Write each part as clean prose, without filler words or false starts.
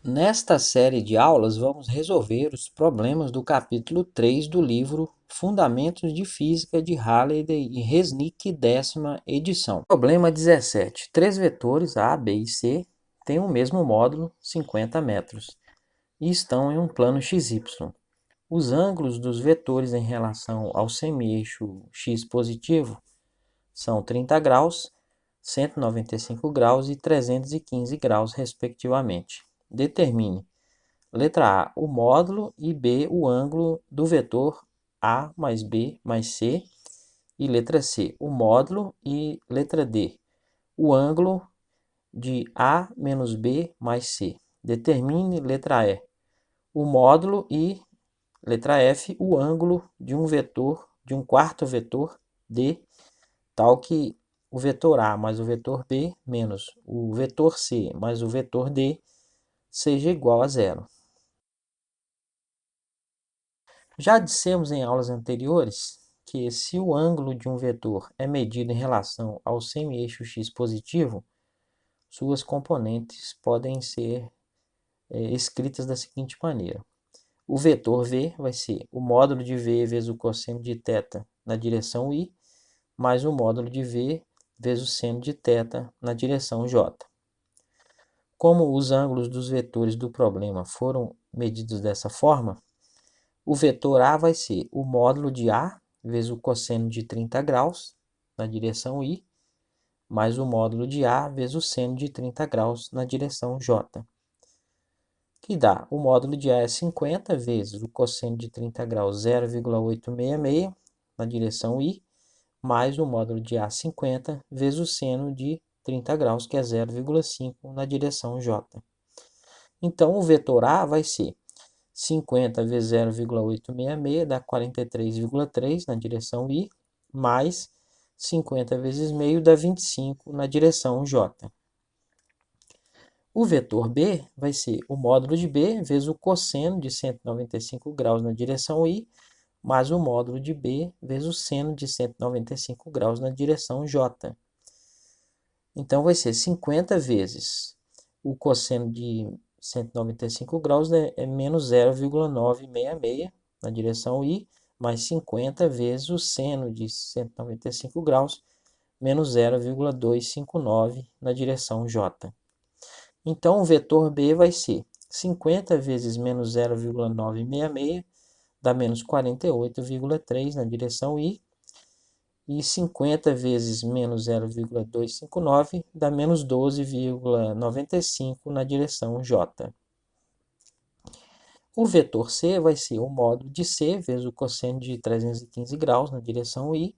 Nesta série de aulas, vamos resolver os problemas do capítulo 3 do livro Fundamentos de Física de Halliday e Resnick, 10ª edição. Problema 17. Três vetores A, B e C têm o mesmo módulo, 50 metros, e estão em um plano XY. Os ângulos dos vetores em relação ao semi-eixo x positivo são 30 graus, 195 graus e 315 graus, respectivamente. Determine, letra A, o módulo e B, o ângulo do vetor A mais B mais C. E letra C, o módulo e letra D, o ângulo de A menos B mais C. Determine, letra E, o módulo e letra F, o ângulo de um vetor, de um quarto vetor D, tal que o vetor A mais o vetor B menos o vetor C mais o vetor D seja igual a zero. Já dissemos em aulas anteriores que se o ângulo de um vetor é medido em relação ao semi-eixo x positivo, suas componentes podem ser escritas da seguinte maneira. O vetor v vai ser o módulo de v vezes o cosseno de θ na direção i, mais o módulo de v vezes o seno de θ na direção j. Como os ângulos dos vetores do problema foram medidos dessa forma, o vetor A vai ser o módulo de A vezes o cosseno de 30 graus na direção I, mais o módulo de A vezes o seno de 30 graus na direção J. Que dá, o módulo de A é 50 vezes o cosseno de 30 graus, 0,866 na direção I, mais o módulo de A 50 vezes o seno de 30 graus, que é 0,5 na direção J. Então, o vetor A vai ser 50 vezes 0,866 dá 43,3 na direção I, mais 50 vezes meio dá 25 na direção J. O vetor B vai ser o módulo de B vezes o cosseno de 195 graus na direção I, mais o módulo de B vezes o seno de 195 graus na direção J. Então, vai ser 50 vezes o cosseno de 195 graus é menos 0,966 na direção I, mais 50 vezes o seno de 195 graus, menos 0,259 na direção J. Então, o vetor B vai ser 50 vezes menos 0,966, dá menos 48,3 na direção I, e 50 vezes menos 0,259 dá menos 12,95 na direção J. O vetor C vai ser o módulo de C vezes o cosseno de 315 graus na direção I,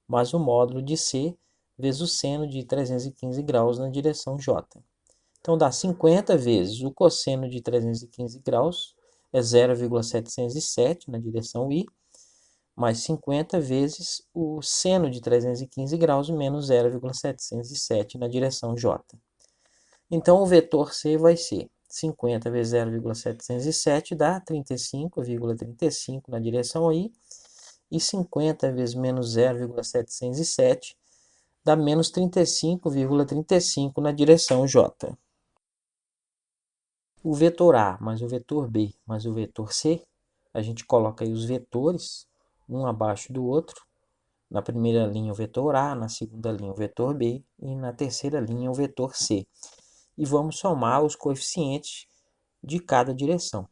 mais o módulo de C vezes o seno de 315 graus na direção J. Então, dá 50 vezes o cosseno de 315 graus, é 0,707 na direção I, mais 50 vezes o seno de 315 graus menos 0,707 na direção J. Então, o vetor C vai ser 50 vezes 0,707 dá 35,35 na direção I, e 50 vezes menos 0,707 dá menos 35,35 na direção J. O vetor A mais o vetor B mais o vetor C, a gente coloca aí os vetores, um abaixo do outro. Na primeira linha o vetor A, na segunda linha o vetor B e na terceira linha o vetor C. E vamos somar os coeficientes de cada direção.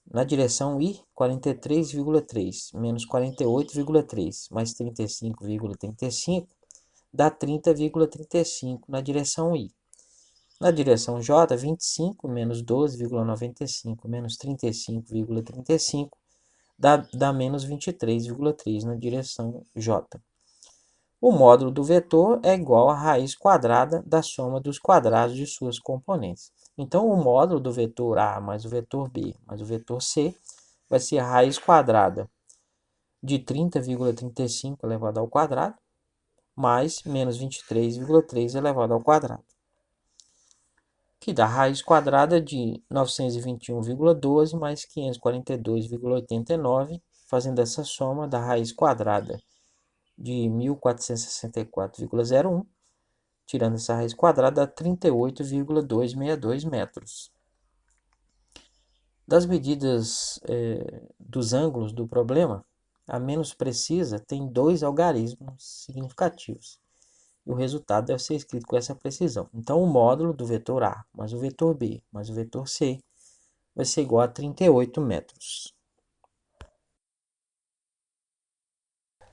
Na direção I, 43,3 menos 48,3 mais 35,35 dá 30,35 na direção I. Na direção J, 25 menos 12,95 menos 35,35 dá menos 23,3 na direção J. O módulo do vetor é igual à raiz quadrada da soma dos quadrados de suas componentes. Então, o módulo do vetor A mais o vetor B mais o vetor C vai ser a raiz quadrada de 30,35 elevado ao quadrado mais menos 23,3 elevado ao quadrado, que dá raiz quadrada de 921,12 mais 542,89, fazendo essa soma da raiz quadrada de 1464,01 Tirando essa raiz quadrada, dá 38,262 metros. Das medidas dos ângulos do problema, a menos precisa tem 2 algarismos significativos. E o resultado deve ser escrito com essa precisão. Então, o módulo do vetor A mais o vetor B mais o vetor C vai ser igual a 38 metros.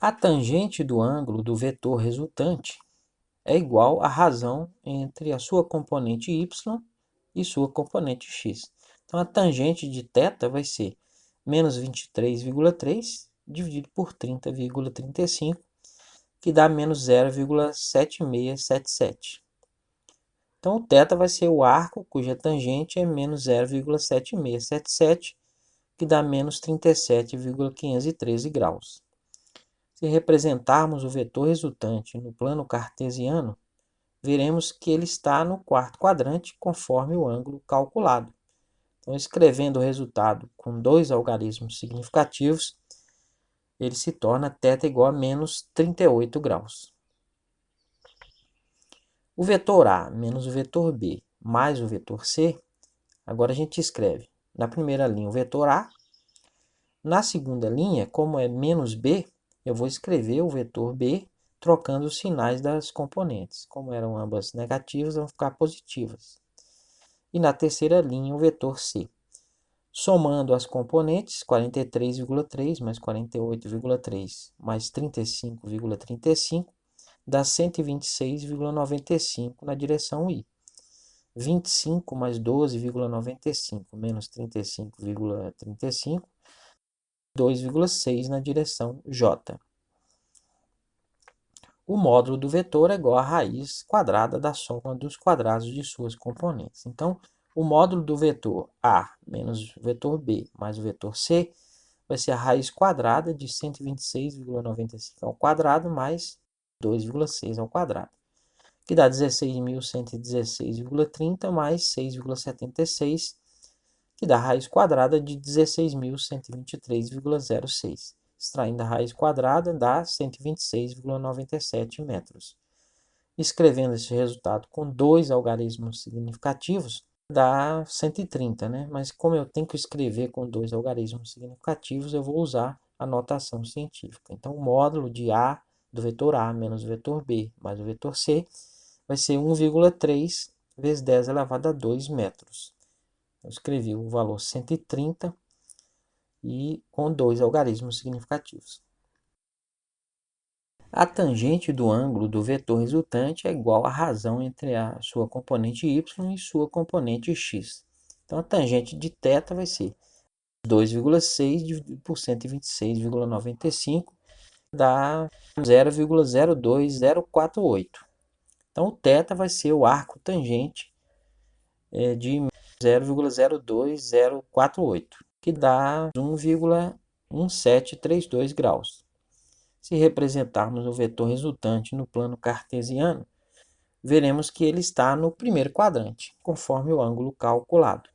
A tangente do ângulo do vetor resultante é igual à razão entre a sua componente y e sua componente x. Então, a tangente de θ vai ser menos 23,3 dividido por 30,35, que dá menos 0,7677. Então, o θ vai ser o arco cuja tangente é menos 0,7677, que dá menos 37,513 graus. Se representarmos o vetor resultante no plano cartesiano, veremos que ele está no quarto quadrante, conforme o ângulo calculado. Então, escrevendo o resultado com 2 algarismos significativos, ele se torna θ igual a menos 38 graus. O vetor A menos o vetor B mais o vetor C, agora a gente escreve na primeira linha o vetor A. Na segunda linha, como é menos B, eu vou escrever o vetor B trocando os sinais das componentes. Como eram ambas negativas, vão ficar positivas. E na terceira linha, o vetor C. Somando as componentes, 43,3 mais 48,3 mais 35,35 dá 126,95 na direção I. 25 mais 12,95 menos 35,35, 2,6 na direção J. O módulo do vetor é igual à raiz quadrada da soma dos quadrados de suas componentes. Então, o módulo do vetor A menos o vetor B mais o vetor C vai ser a raiz quadrada de 126,95 ao quadrado mais 2,6 ao quadrado, que dá 16.116,30 mais 6,76, que dá a raiz quadrada de 16.123,06. Extraindo a raiz quadrada, dá 126,97 metros. Escrevendo esse resultado com 2 algarismos significativos, dá 130, né? Mas como eu tenho que escrever com 2 algarismos significativos, eu vou usar a notação científica. Então, o módulo de A, do vetor A menos o vetor B mais o vetor C, vai ser 1,3 vezes 10 elevado a 2 metros. Eu escrevi o valor 130 e com 2 algarismos significativos. A tangente do ângulo do vetor resultante é igual à razão entre a sua componente y e sua componente x. Então, a tangente de θ vai ser 2,6 dividido por 126,95, dá 0,02048. Então, o θ vai ser o arco tangente de 0,02048, que dá 1,1732 graus. Se representarmos o vetor resultante no plano cartesiano, veremos que ele está no primeiro quadrante, conforme o ângulo calculado.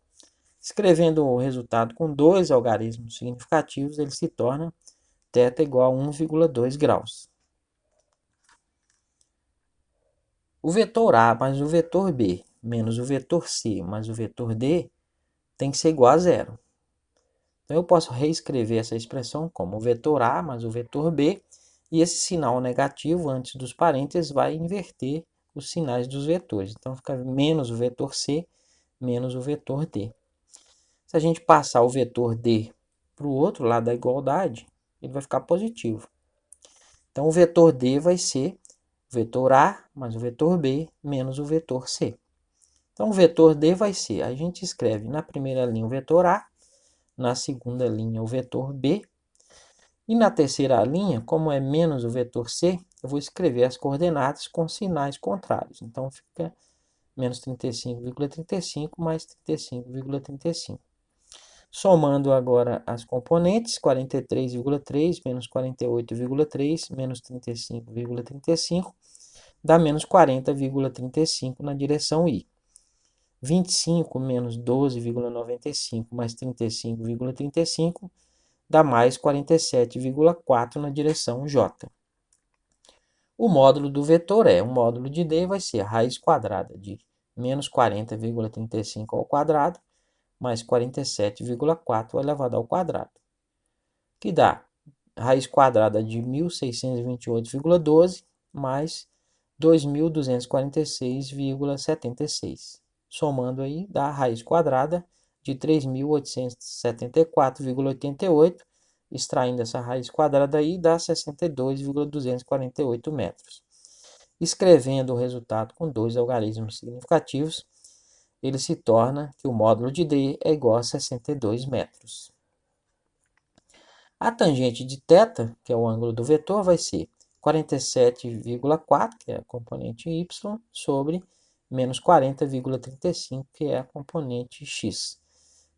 Escrevendo o resultado com 2 algarismos significativos, ele se torna θ igual a 1,2 graus. O vetor A mais o vetor B menos o vetor C mais o vetor D tem que ser igual a zero. Então, eu posso reescrever essa expressão como o vetor A mais o vetor B, e esse sinal negativo antes dos parênteses vai inverter os sinais dos vetores. Então, fica menos o vetor C menos o vetor D. Se a gente passar o vetor D para o outro lado da igualdade, ele vai ficar positivo. Então, o vetor D vai ser o vetor A mais o vetor B menos o vetor C. Então, o vetor D vai ser, a gente escreve na primeira linha o vetor A, na segunda linha o vetor B, e na terceira linha, como é menos o vetor C, eu vou escrever as coordenadas com sinais contrários. Então, fica menos 35,35 mais 35,35. Somando agora as componentes, 43,3 menos 48,3 menos 35,35 dá menos 40,35 na direção I. 25 menos 12,95 mais 35,35 dá mais 47,4 na direção J. O módulo do vetor o módulo de D vai ser a raiz quadrada de menos 40,35 ao quadrado mais 47,4 elevado ao quadrado, que dá raiz quadrada de 1.628,12 mais 2.246,76. Somando aí, dá a raiz quadrada de 3.874,88. Extraindo essa raiz quadrada aí, dá 62,248 metros. Escrevendo o resultado com dois algarismos significativos, ele se torna que o módulo de D é igual a 62 metros. A tangente de θ, que é o ângulo do vetor, vai ser 47,4, que é a componente y, sobre menos 40,35, que é a componente x,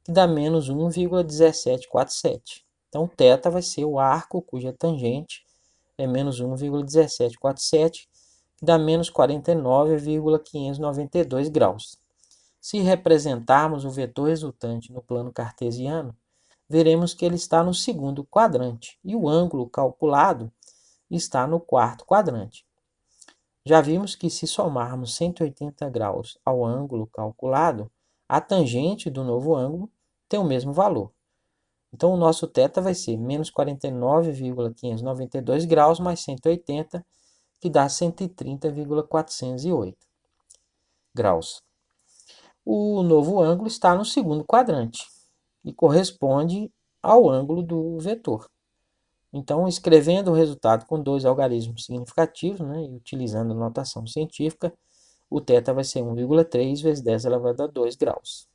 que dá menos 1,1747. Então, θ vai ser o arco cuja tangente é menos 1,1747, que dá menos 49,592 graus. Se representarmos o vetor resultante no plano cartesiano, veremos que ele está no segundo quadrante e o ângulo calculado está no quarto quadrante. Já vimos que se somarmos 180 graus ao ângulo calculado, a tangente do novo ângulo tem o mesmo valor. Então, o nosso θ vai ser menos 49,592 graus mais 180, que dá 130,408 graus. O novo ângulo está no segundo quadrante e corresponde ao ângulo do vetor. Então, escrevendo o resultado com dois algarismos significativos, e utilizando a notação científica, o θ vai ser 1,3 vezes 10 elevado a 2 graus.